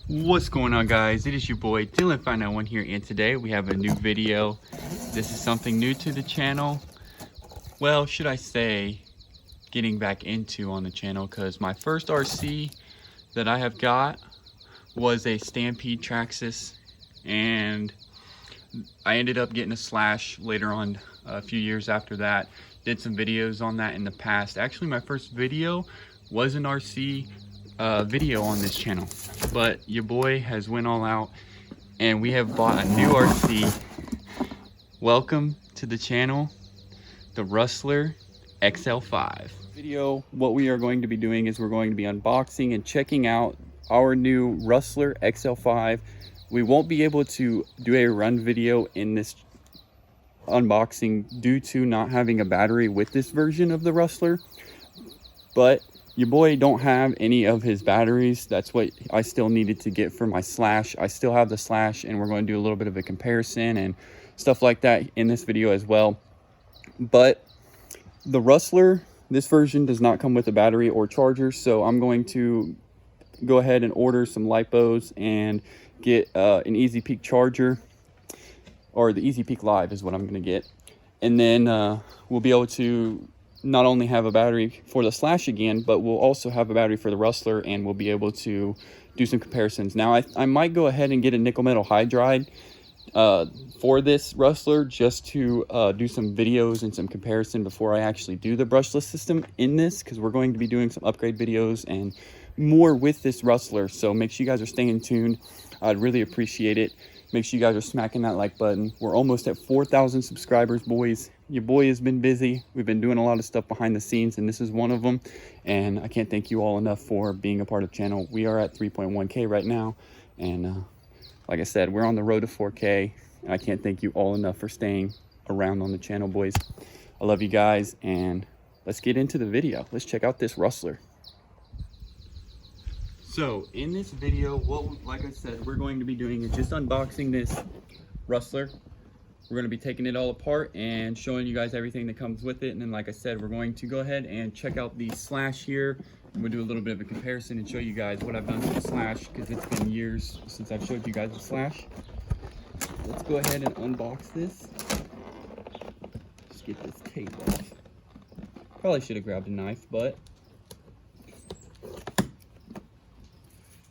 What's going on, guys? It is your boy Dylan591 here, and today we have a new video. This is something new to the channel. Well, should I say getting back into on the channel, because my first RC that I have got was a Stampede Traxxas, and I ended up getting a Slash later on, a few years after that. Did some videos on that in the past. Actually, my first video was an RC video on this channel, but your boy has went all out and we have bought a new RC. Welcome to the channel, the Rustler Xl5. Video, what we are going to be doing is we're going to be unboxing and checking out our new Rustler Xl5. We won't be able to do a run video in this unboxing due to not having a battery with this version of the Rustler, but your boy don't have any of his batteries. That's what I still needed to get for my Slash. I still have the Slash, and we're going to do a little bit of a comparison and stuff like that in this video as well. But the Rustler, this version does not come with a battery or charger, so I'm going to go ahead and order some lipos and get an Easy Peak charger, or the Easy Peak Live is what I'm going to get. And then we'll be able to not only have a battery for the Slash again, but we'll also have a battery for the Rustler, and we'll be able to do some comparisons. Now, I might go ahead and get a nickel metal hydride for this Rustler just to do some videos and some comparison before I actually do the brushless system in this, because we're going to be doing some upgrade videos and more with this Rustler. So make sure you guys are staying tuned. I'd really appreciate it. Make sure you guys are smacking that like button. We're almost at 4,000 subscribers, boys. Your boy has been busy. We've been doing a lot of stuff behind the scenes, and this is one of them. And I can't thank you all enough for being a part of the channel. We are at 3.1K right now. And like I said, we're on the road to 4K. And I can't thank you all enough for staying around on the channel, boys. I love you guys, and let's get into the video. Let's check out this Rustler. So in this video, like I said, we're going to be doing is just unboxing this Rustler. We're going to be taking it all apart and showing you guys everything that comes with it. And then, like I said, we're going to go ahead and check out the Slash here. And we'll do a little bit of a comparison and show you guys what I've done to the Slash, because it's been years since I've showed you guys the Slash. Let's go ahead and unbox this. Just get this tape off. Probably should have grabbed a knife, but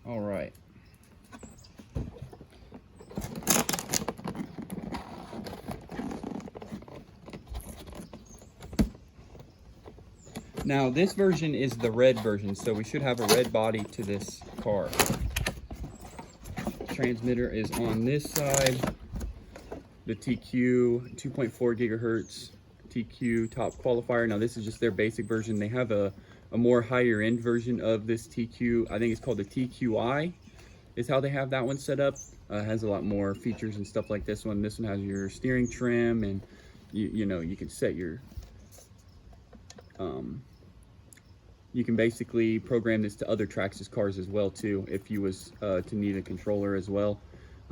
all right. Now this version is the red version, so we should have a red body to this car. Transmitter is on this side. The TQ 2.4 gigahertz TQ top qualifier. Now this is just their basic version. They have a more higher end version of this TQ. I think it's called the TQI is how they have that one set up. Has a lot more features and stuff like this one. This one has your steering trim, and you know, you can set your you can basically program this to other Traxxas cars as well too, if you was to need a controller as well.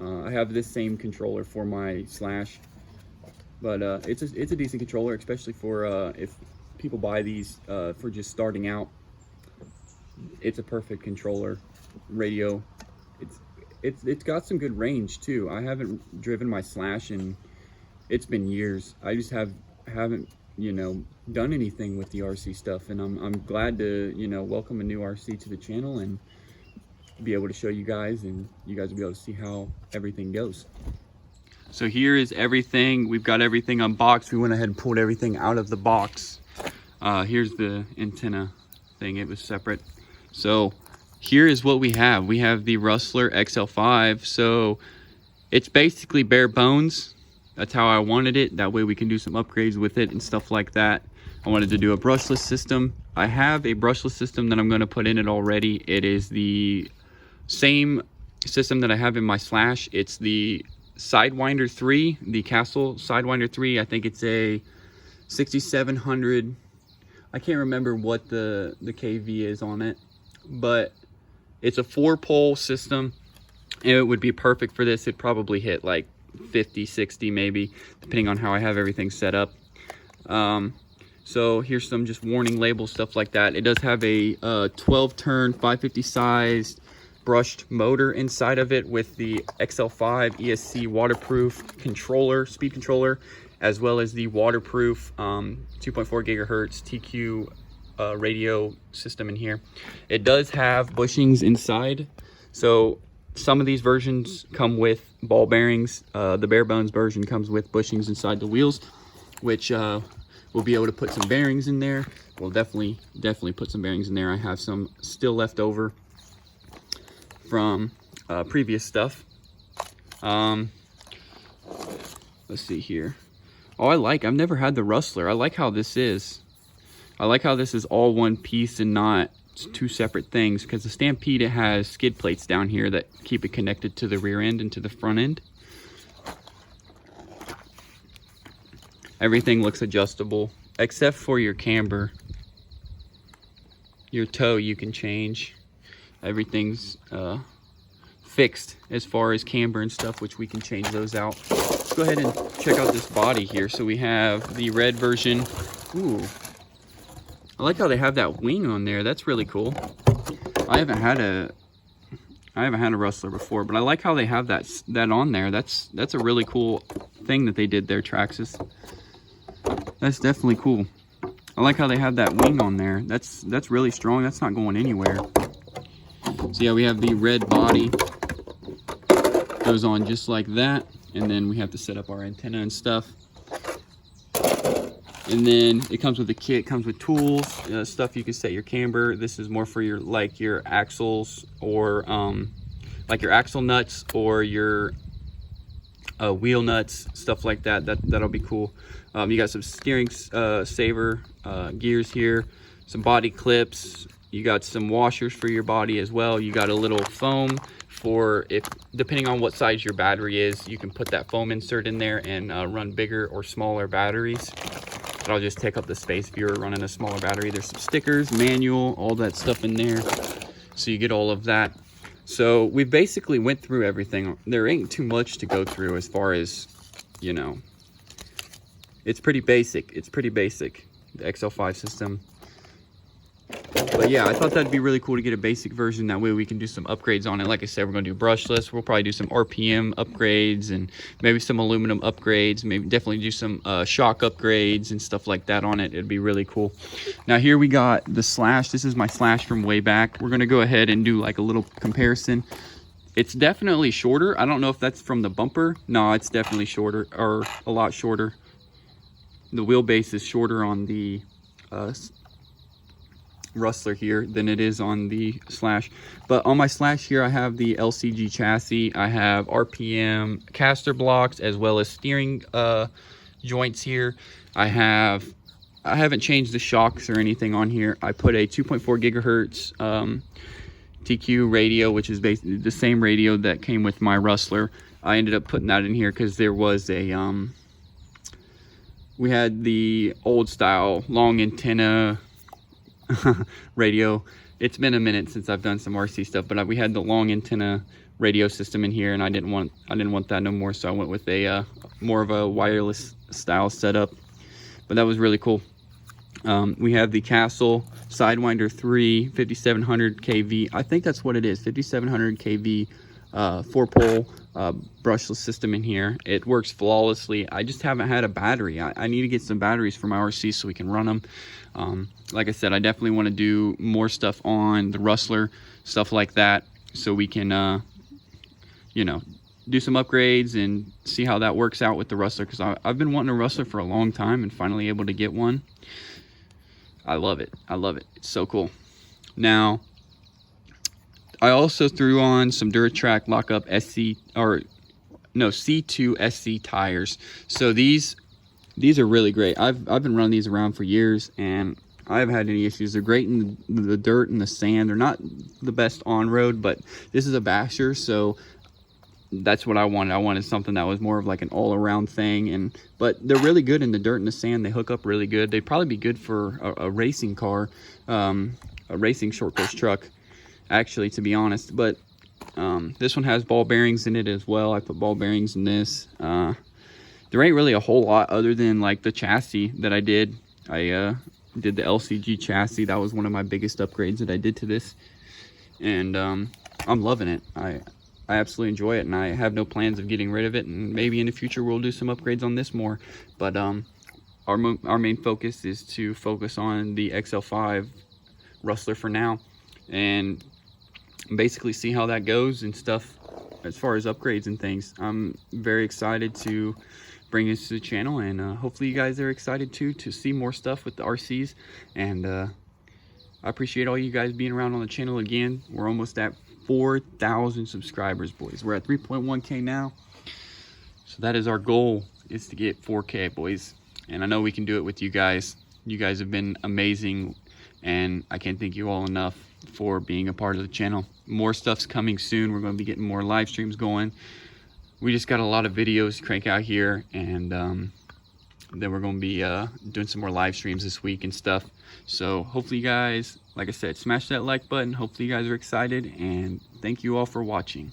I have this same controller for my Slash, but it's a decent controller, especially for if people buy these for just starting out. It's a perfect controller. Radio, it's got some good range too. I haven't driven my Slash and it's been years. I just haven't, you know, done anything with the RC stuff, and I'm glad to, you know, welcome a new RC to the channel and be able to show you guys, and you guys will be able to see how everything goes. So here is everything. We've got everything unboxed. We went ahead and pulled everything out of the box. Here's the antenna thing. It was separate. So here is what we have. We have the Rustler Xl5. So it's basically bare bones. That's how I wanted it. That way we can do some upgrades with it and stuff like that. I wanted to do a brushless system. I have a brushless system that I'm going to put in it already. It is the same system that I have in my Slash. It's the Sidewinder 3, the Castle Sidewinder 3. I think it's a 6700. I can't remember what the KV is on it, but it's a 4-pole system, and it would be perfect for this. It'd probably hit like 50, 60 maybe, depending on how I have everything set up. So here's some just warning labels, stuff like that. It does have a 12 turn 550 sized brushed motor inside of it with the XL5 ESC waterproof controller, speed controller, as well as the waterproof 2.4 gigahertz TQ radio system in here. It does have bushings inside, so some of these versions come with ball bearings. The bare bones version comes with bushings inside the wheels, which we'll be able to put some bearings in there. We'll definitely put some bearings in there. I have some still left over from previous stuff. Let's see here. Oh, I've never had the Rustler. I like how this is. I like how this is all one piece and not two separate things, because the Stampede, it has skid plates down here that keep it connected to the rear end and to the front end. Everything looks adjustable except for your camber. Your toe you can change. Everything's fixed as far as camber and stuff, which we can change those out. Let's go ahead and check out this body here. So we have the red version. Ooh, I like how they have that wing on there. That's really cool. I haven't had a Rustler before, but I like how they have that on there. That's a really cool thing that they did there, Traxxas. That's definitely cool. I like how they have that wing on there. That's really strong. That's not going anywhere. So yeah, we have the red body. Goes on just like that. And then we have to set up our antenna and stuff. And then it comes with a kit, comes with tools, stuff you can set your camber. This is more for your axles, or like your axle nuts or your wheel nuts, stuff like that. That'll be cool. You got some steering saver gears here, some body clips. You got some washers for your body as well. You got a little foam for, if depending on what size your battery is, you can put that foam insert in there and run bigger or smaller batteries. That'll just take up the space if you're running a smaller battery. There's some stickers, manual, all that stuff in there. So you get all of that. So we basically went through everything. There ain't too much to go through as far as, you know, it's pretty basic. It's pretty basic, the XL5 system. But yeah, I thought that'd be really cool to get a basic version. That way we can do some upgrades on it. Like I said, we're going to do brushless. We'll probably do some RPM upgrades and maybe some aluminum upgrades. Maybe definitely do some shock upgrades and stuff like that on it. It'd be really cool. Now here we got the Slash. This is my Slash from way back. We're going to go ahead and do like a little comparison. It's definitely shorter. I don't know if that's from the bumper. No, it's definitely shorter, or a lot shorter. The wheelbase is shorter on the Rustler here than it is on the Slash. But on my Slash here, I have the LCG chassis. I have RPM caster blocks as well as steering joints here. I haven't changed the shocks or anything on here. I put a 2.4 gigahertz TQ radio, which is basically the same radio that came with my Rustler. I ended up putting that in here because there was a we had the old style long antenna radio. It's been a minute since I've done some RC stuff, but we had the long antenna radio system in here, and I didn't want that no more, so I went with a more of a wireless style setup. But that was really cool. We have the Castle Sidewinder 3 5700 kV. I think that's what it is, 5700 kV 4-pole brushless system in here. It works flawlessly. I just haven't had a battery. I need to get some batteries for my RC so we can run them. Like I said, I definitely want to do more stuff on the Rustler, stuff like that, so we can you know, do some upgrades and see how that works out with the Rustler, because I've been wanting a Rustler for a long time and finally able to get one. I love it. I love it. It's so cool. Now, I also threw on some Duratrack lockup C2 SC tires. So these are really great. I've been running these around for years, and I haven't had any issues. They're great in the dirt and the sand. They're not the best on road, but this is a basher, so that's what I wanted. I wanted something that was more of like an all-around thing, but they're really good in the dirt and the sand. They hook up really good. They'd probably be good for a racing car, a racing short course truck, actually, to be honest. But this one has ball bearings in it as well. I put ball bearings in this. There ain't really a whole lot other than like the chassis that I did. I did the LCG chassis. That was one of my biggest upgrades that I did to this. And I'm loving it. I absolutely enjoy it, and I have no plans of getting rid of it. And maybe in the future we'll do some upgrades on this more. But our main focus is to focus on the XL5 Rustler for now, and basically see how that goes and stuff as far as upgrades and things. I'm very excited to bring this to the channel, and hopefully you guys are excited too to see more stuff with the RCs. And I appreciate all you guys being around on the channel again. We're almost at 4,000 subscribers, boys. We're at 3.1K now, so that is our goal, is to get 4K, boys. And I know we can do it with you guys. You guys have been amazing, and I can't thank you all enough for being a part of the channel. More stuff's coming soon. We're going to be getting more live streams going. We just got a lot of videos to crank out here, and then we're going to be doing some more live streams this week and stuff. So hopefully you guys, like I said, smash that like button. Hopefully you guys are excited, and thank you all for watching.